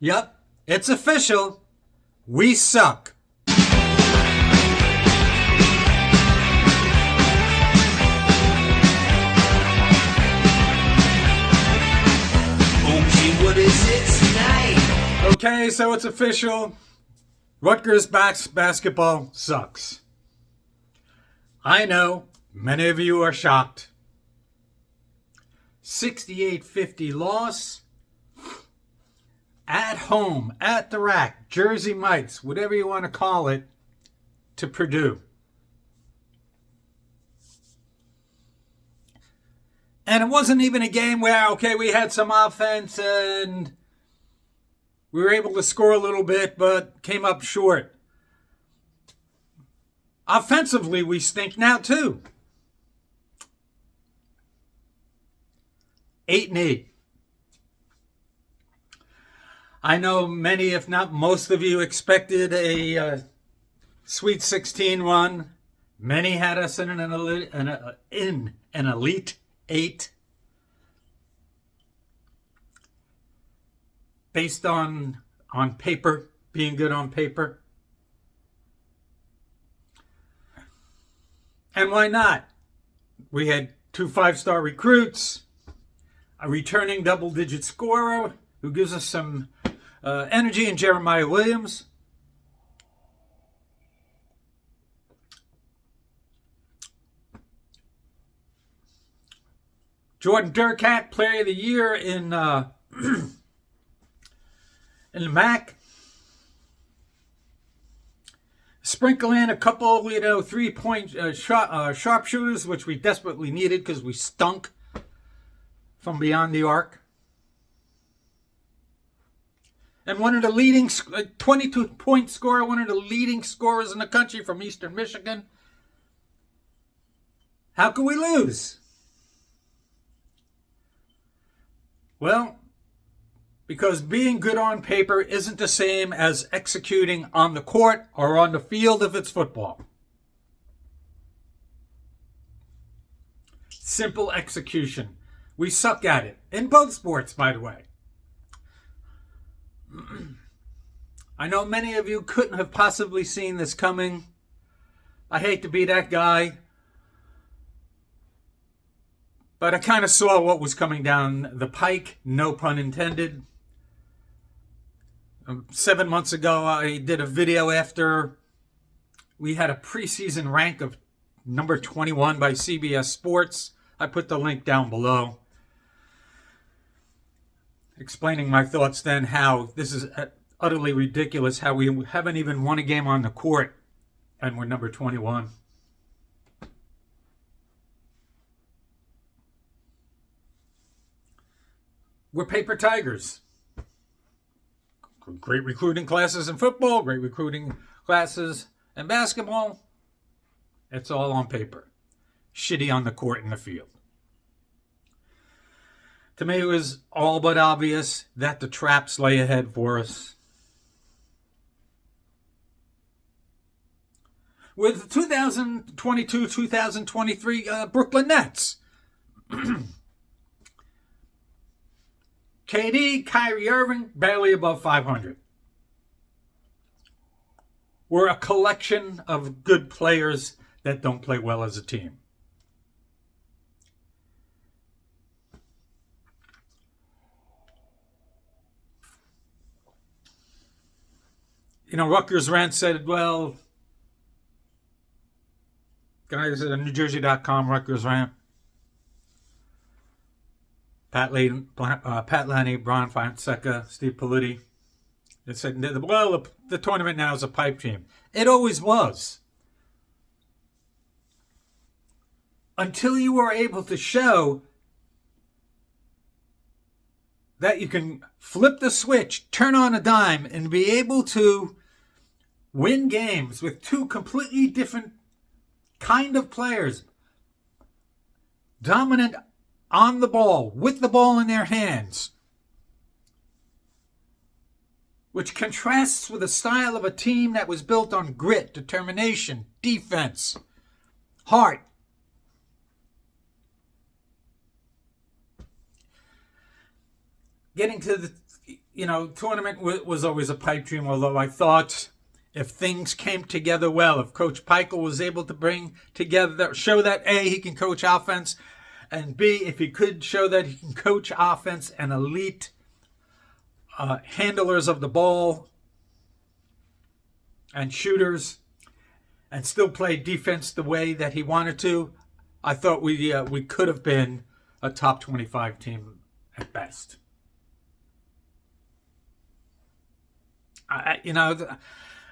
Yep, it's official. We suck. Okay, what is it tonight? Okay, so it's official. Rutgers basketball sucks. I know, many of you are shocked. 68-50 loss. At home, at the rack, Jersey Mike's, whatever you want to call it, to Purdue. And it wasn't even a game where, okay, we had some offense and we were able to score a little bit, but came up short. Offensively, we stink now, too. 8-8. I know many, if not most of you, expected a Sweet 16 run. Many had us in an Elite 8. Based on paper, being good on paper. And why not? We had 2 5-star recruits, a returning double-digit scorer who gives us some energy in Jeremiah Williams. Jordan Durkat, Player of the Year in the MAC. Sprinkle in a couple, 3-point sharpshooters, which we desperately needed because we stunk from beyond the arc. And one of the leading 22-point scorer, one of the leading scorers in the country from Eastern Michigan. How could we lose? Well, because being good on paper isn't the same as executing on the court or on the field if it's football. Simple execution. We suck at it. In both sports, by the way. I know many of you couldn't have possibly seen this coming. I hate to be that guy. But I kind of saw what was coming down the pike, no pun intended. 7 months ago, I did a video after we had a preseason rank of number 21 by CBS Sports. I put the link down below. Explaining my thoughts then how this is utterly ridiculous, how we haven't even won a game on the court and we're number 21. We're paper tigers. Great recruiting classes in football, great recruiting classes in basketball. It's all on paper. Shitty on the court and the field. To me, it was all but obvious that the traps lay ahead for us. With 2022-2023 Brooklyn Nets. KD, Kyrie Irving, barely above 500. We're a collection of good players that don't play well as a team. Rutgers Rant said, well, guys at NewJersey.com, Rutgers Rant. Pat Lanny, Brian Fonseca, Steve Politi. They said, well, the tournament now is a pipe team. It always was. Until you were able to show that you can flip the switch, turn on a dime, and be able to win games with 2 completely different kind of players. Dominant on the ball, with the ball in their hands. Which contrasts with the style of a team that was built on grit, determination, defense, heart. Getting to tournament was always a pipe dream, although I thought if things came together well, if Coach Pike was able to bring together, show that A, he can coach offense, and B, if he could show that he can coach offense and elite handlers of the ball and shooters and still play defense the way that he wanted to, I thought we could have been a top 25 team at best.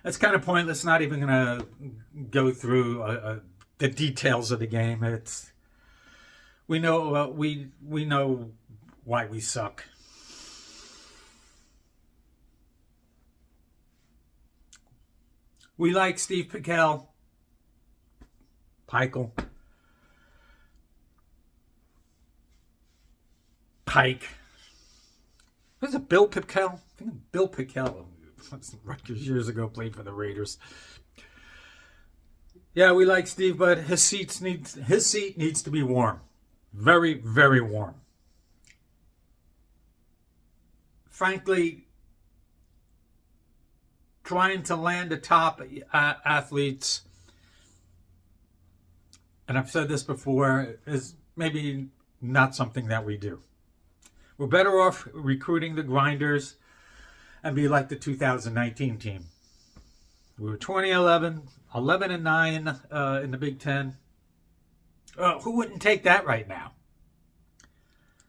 It's kind of pointless. Not even going to go through the details of the game. We know we know why we suck. We like Steve Pike. Was it Bill Pickell? I think Bill Pickell, Rutgers years ago, played for the Raiders. Yeah, we like Steve, but his seat needs to be warm. Very, very warm. Frankly, trying to land the top athletes, and I've said this before, is maybe not something that we do. We're better off recruiting the grinders and be like the 2019 team. We were 2011, 11-9 in the Big Ten. Who wouldn't take that right now?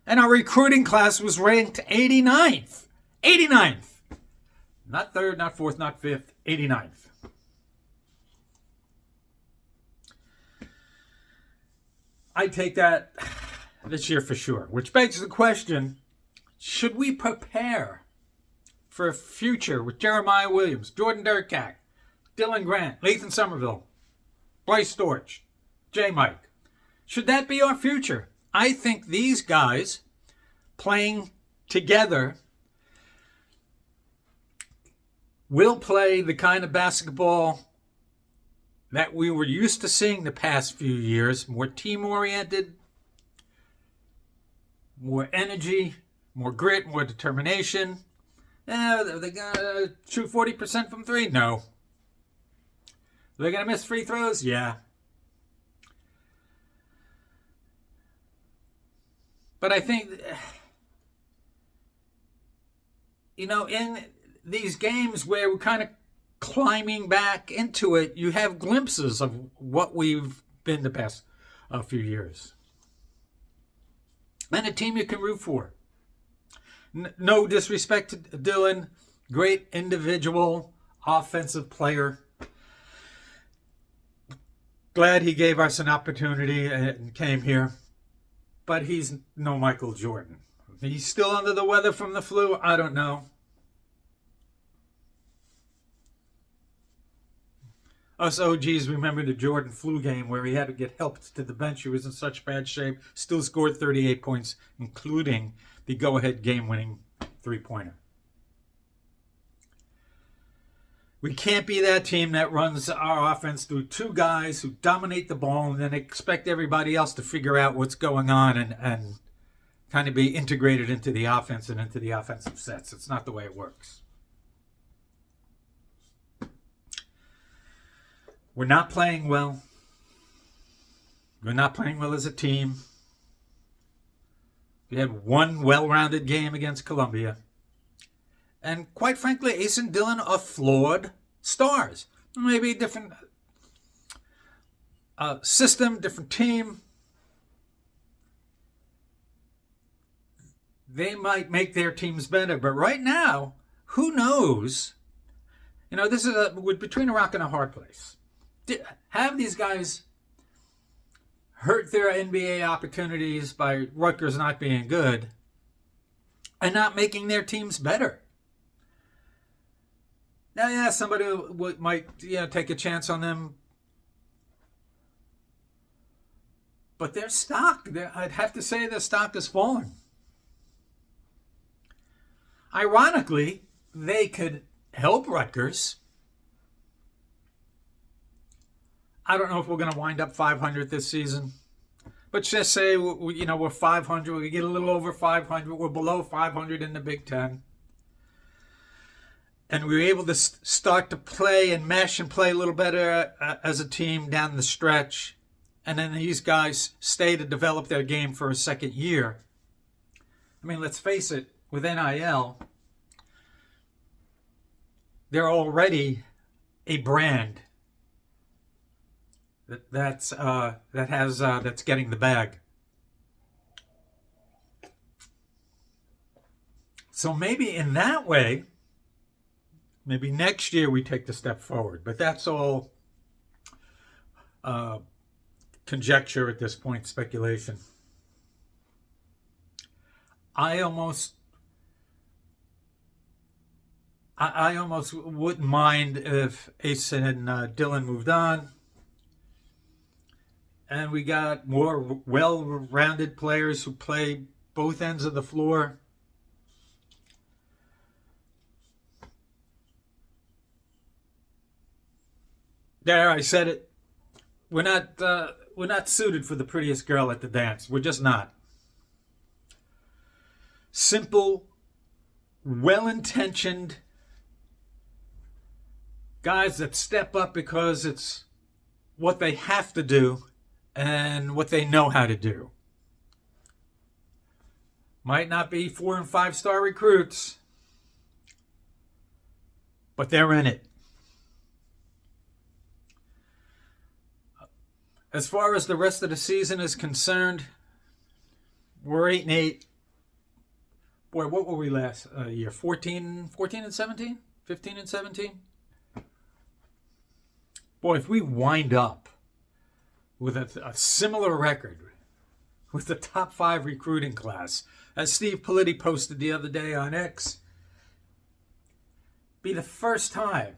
And our recruiting class was ranked 89th. 89th. Not third, not fourth, not fifth. 89th. I'd take that this year for sure. Which begs the question, should we prepare for a future with Jeremiah Williams, Jordan Durkak, Dylan Grant, Lathan Somerville, Bryce Storch, J. Mike? Should that be our future? I think these guys playing together will play the kind of basketball that we were used to seeing the past few years. More team-oriented, more energy, more grit, more determination. They're going to shoot 40% from three? No. They're going to miss free throws? Yeah. But I think, in these games where we're kind of climbing back into it, you have glimpses of what we've been the past few years. And a team you can root for. No disrespect to Dylan. Great individual, offensive player. Glad he gave us an opportunity and came here. But he's no Michael Jordan. He's still under the weather from the flu? I don't know. Us OGs remember the Jordan flu game where he had to get helped to the bench. He was in such bad shape. Still scored 38 points, including the go-ahead game-winning three-pointer. We can't be that team that runs our offense through two guys who dominate the ball and then expect everybody else to figure out what's going on and kind of be integrated into the offense and into the offensive sets. It's not the way it works. We're not playing well. We're not playing well as a team. We had one well-rounded game against Columbia. And quite frankly, Ace and Dylan are flawed stars. Maybe a different system, different team. They might make their teams better. But right now, who knows? This is we're between a rock and a hard place. Have these guys hurt their NBA opportunities by Rutgers not being good and not making their teams better? Now, yeah, somebody might take a chance on them. But their stock, I'd have to say their stock has fallen. Ironically, they could help Rutgers. I don't know if we're going to wind up 500 this season. But just say, we're 500. We get a little over 500. We're below 500 in the Big Ten. and we were able to start to play and mesh and play a little better as a team down the stretch. And then these guys stay to develop their game for a second year. I mean, let's face it, with NIL, they're already a brand that's getting the bag. So maybe in that way, maybe next year we take the step forward. But that's all conjecture at this point, speculation. I almost wouldn't mind if Ace and Dylan moved on, and we got more well-rounded players who play both ends of the floor. There, I said it. We're not suited for the prettiest girl at the dance. We're just not. Simple, well-intentioned guys that step up because it's what they have to do and what they know how to do. Might not be 4- and 5-star recruits, but they're in it. As far as the rest of the season is concerned, we're 8-8. Boy, what were we last year? 14 and 17? 15 and 17? Boy, if we wind up with a similar record with the top 5 recruiting class, as Steve Politi posted the other day on X, be the first time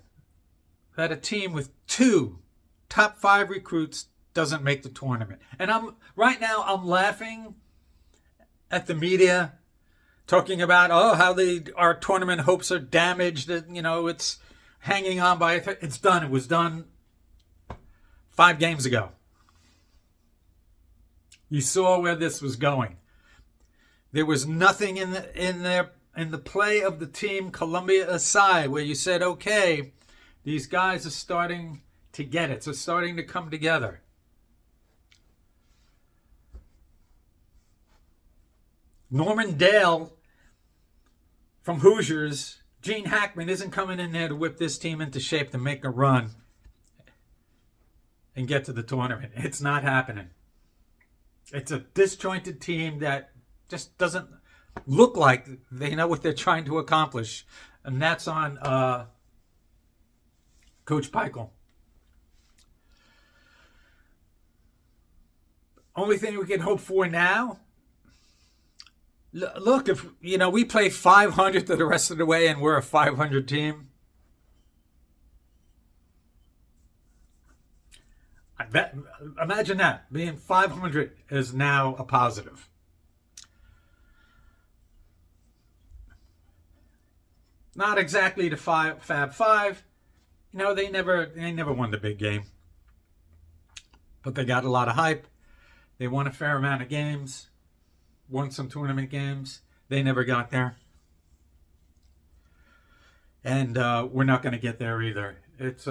that a team with 2 top 5 recruits doesn't make the tournament. And I'm laughing at the media talking about how our tournament hopes are damaged. That it's hanging on by it's done. It was done 5 games ago. You saw where this was going. There was nothing in the play of the team, Columbia aside, where you said, okay, these guys are starting to get it. So starting to come together. Norman Dale from Hoosiers, Gene Hackman isn't coming in there to whip this team into shape to make a run and get to the tournament. It's not happening. It's a disjointed team that just doesn't look like they know what they're trying to accomplish. And that's on Coach Pike. Only thing we can hope for now, look, if we play 500 the rest of the way and we're a 500 team, I bet. Imagine that, being 500 is now a positive. Not exactly the Fab Five. They never won the big game, but they got a lot of hype. They won a fair amount of games. Won some tournament games. They never got there. And we're not going to get there either. It's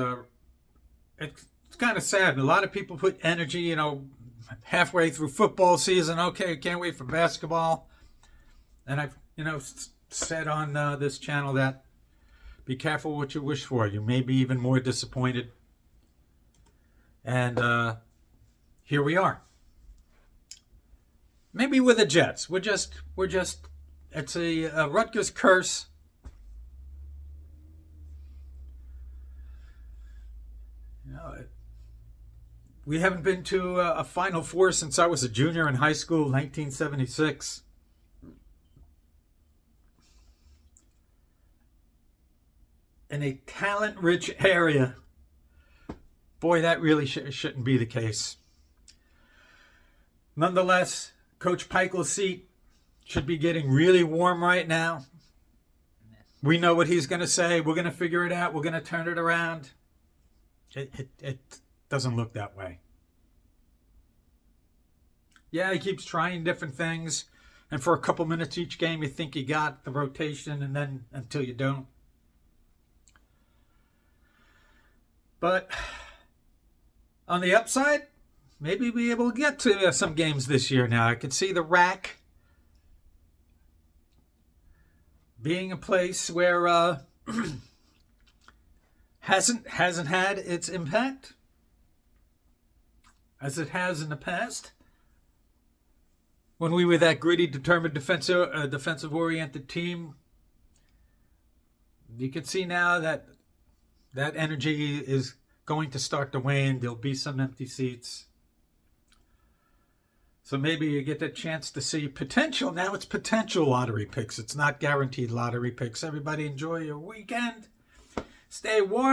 kind of sad. A lot of people put energy, halfway through football season. Okay, can't wait for basketball. And I've, said on this channel that be careful what you wish for. You may be even more disappointed. And here we are. Maybe with the Jets. We're just. It's a Rutgers curse. We haven't been to a Final Four since I was a junior in high school, 1976. In a talent-rich area. Boy, that really shouldn't be the case. Nonetheless, Coach Pike's seat should be getting really warm right now. We know what he's going to say. We're going to figure it out. We're going to turn it around. It doesn't look that way. Yeah, he keeps trying different things. And for a couple minutes each game, you think you got the rotation, and then until you don't. But on the upside, maybe be able to get to some games this year now. I can see the rack being a place where hasn't had its impact as it has in the past. When we were that gritty, determined, defensive-oriented team, you can see now that that energy is going to start to wane. There'll be some empty seats. So maybe you get the chance to see potential. Now it's potential lottery picks. It's not guaranteed lottery picks. Everybody enjoy your weekend. Stay warm.